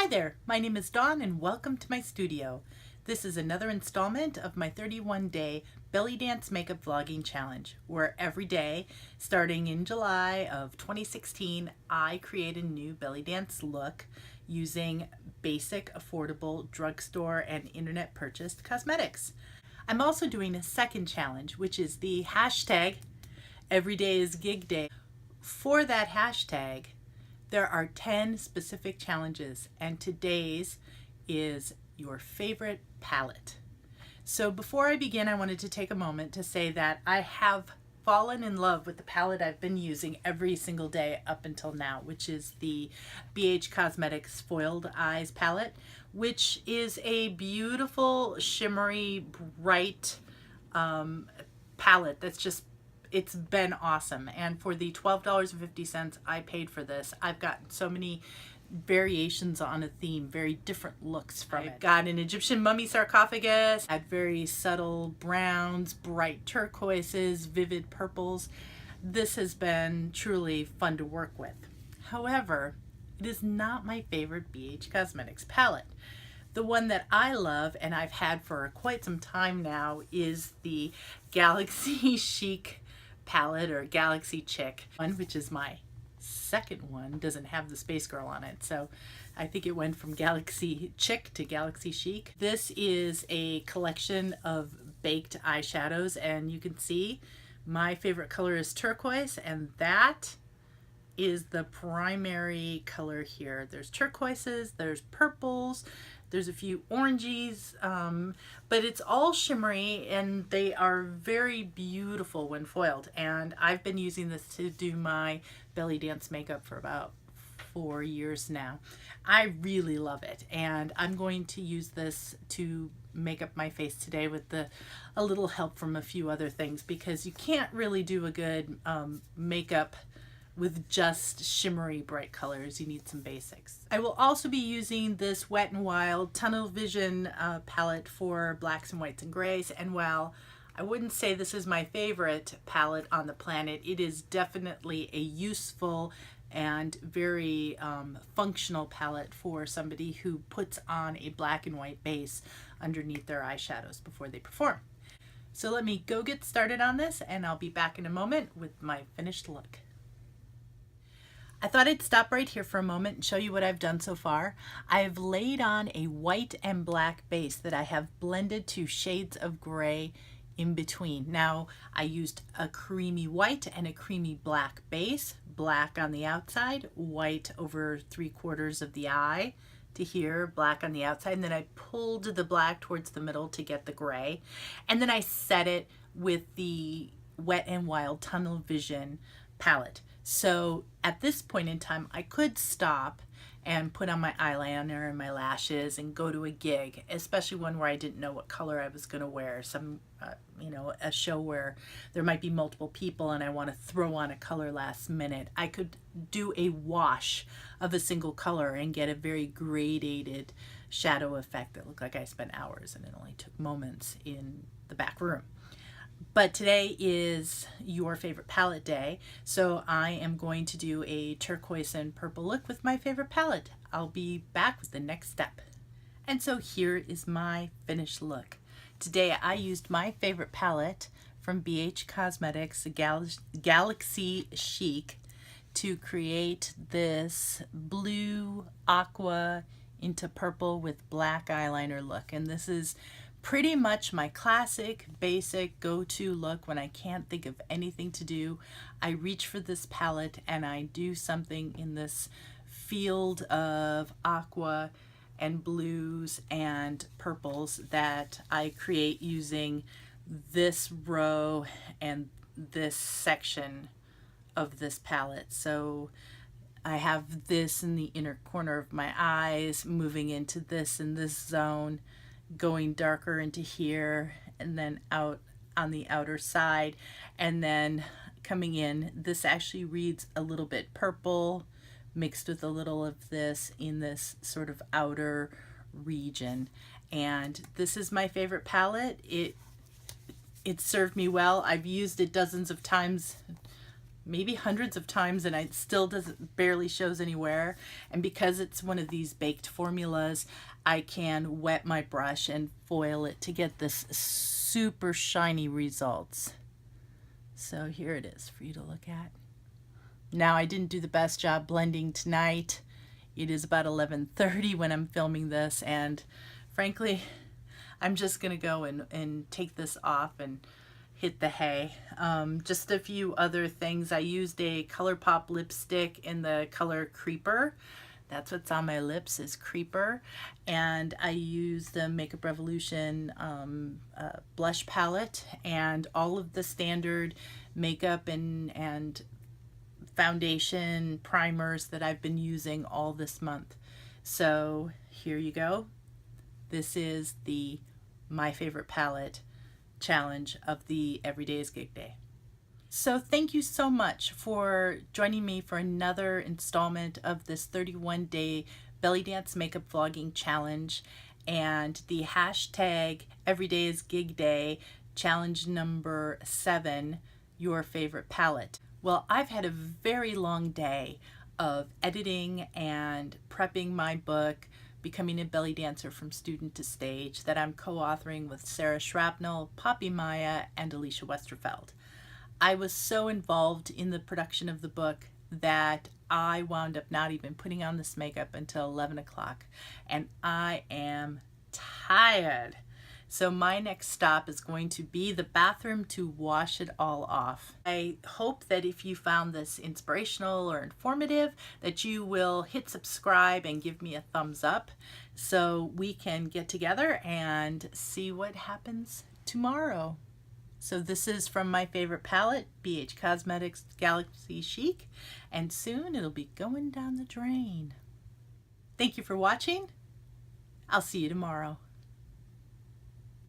Hi there, my name is Dawn and welcome to my studio. This is another installment of my 31-day belly dance makeup vlogging challenge, where every day, starting in July of 2016, I create a new belly dance look using basic, affordable drugstore and internet purchased cosmetics. I'm also doing a second challenge, which is the hashtag Every Day is Gig Day. For that hashtag, there are 10 specific challenges, and today's is your favorite palette. So before I begin, I wanted to take a moment to say that I have fallen in love with the palette I've been using every single day up until now, which is the BH Cosmetics Foiled Eyes palette, which is a beautiful, shimmery, bright palette that's just it's been awesome. And for the $12.50 I paid for this, I've gotten so many variations on a theme, very different looks from it. Got an Egyptian mummy sarcophagus, had very subtle browns, bright turquoises, vivid purples. This has been truly fun to work with. However, it is not my favorite BH Cosmetics palette. The one that I love and I've had for quite some time now is the Galaxy Chic palette, or Galaxy Chic one, which is my second one. Doesn't have the Space Girl on it, so I think it went from Galaxy Chic to Galaxy Chic. This is a collection of baked eyeshadows, and you can see my favorite color is turquoise, and that is the primary color here. There's turquoises, there's purples, there's a few oranges, but it's all shimmery and they are very beautiful when foiled. And I've been using this to do my belly dance makeup for about 4 years now. I really love it, and I'm going to use this to make up my face today with a little help from a few other things, because you can't really do a good makeup with just shimmery bright colors. You need some basics. I will also be using this Wet n Wild Tunnel Vision palette for blacks and whites and grays, and while I wouldn't say this is my favorite palette on the planet, it is definitely a useful and very functional palette for somebody who puts on a black and white base underneath their eyeshadows before they perform. So let me go get started on this, and I'll be back in a moment with my finished look. I thought I'd stop right here for a moment and show you what I've done so far. I've laid on a white and black base that I have blended to shades of gray in between. Now, I used a creamy white and a creamy black base, black on the outside, white over 3/4 of the eye to here, black on the outside, and then I pulled the black towards the middle to get the gray, and then I set it with the Wet n Wild Tunnel Vision palette. So at this point in time, I could stop and put on my eyeliner and my lashes and go to a gig, especially one where I didn't know what color I was going to wear. Some, a show where there might be multiple people and I want to throw on a color last minute. I could do a wash of a single color and get a very gradated shadow effect that looked like I spent hours and it only took moments in the back room. But today is your favorite palette day, so I am going to do a turquoise and purple look with my favorite palette. I'll be back with the next step. And so here is my finished look. Today I used my favorite palette from BH Cosmetics Galaxy Chic to create this blue aqua into purple with black eyeliner look. And this is pretty much my classic, basic, go-to look when I can't think of anything to do. I reach for this palette and I do something in this field of aqua and blues and purples that I create using this row and this section of this palette. So I have this in the inner corner of my eyes, moving into this in this zone, going darker into here, and then out on the outer side, and then coming in. This actually reads a little bit purple mixed with a little of this in this sort of outer region. And this is my favorite palette. It served me well. I've used it dozens of times maybe hundreds of times, and it still doesn't, barely shows anywhere. And because it's one of these baked formulas, I can wet my brush and foil it to get this super shiny results. So here it is for you to look at. Now, I didn't do the best job blending tonight. It is about 11:30 when I'm filming this, and frankly, I'm just gonna go and take this off and hit the hay. Just a few other things. I used a ColourPop lipstick in the color Creeper. That's what's on my lips, is Creeper. And I used the Makeup Revolution blush palette and all of the standard makeup and foundation primers that I've been using all this month. So here you go. This is the My Favorite Palette challenge of the Everyday's Gig Day. So thank you so much for joining me for another installment of this 31-day belly dance makeup vlogging challenge, and the hashtag Everyday's Gig Day challenge number 7, your favorite palette. Well, I've had a very long day of editing and prepping my book, Becoming a Belly Dancer from Student to Stage, that I'm co-authoring with Sarah Shrapnel, Poppy Maya, and Alicia Westerfeld. I was so involved in the production of the book that I wound up not even putting on this makeup until 11 o'clock, and I am tired. So my next stop is going to be the bathroom to wash it all off. I hope that if you found this inspirational or informative, that you will hit subscribe and give me a thumbs up so we can get together and see what happens tomorrow. So this is from my favorite palette, BH Cosmetics Galaxy Chic, and soon it'll be going down the drain. Thank you for watching. I'll see you tomorrow.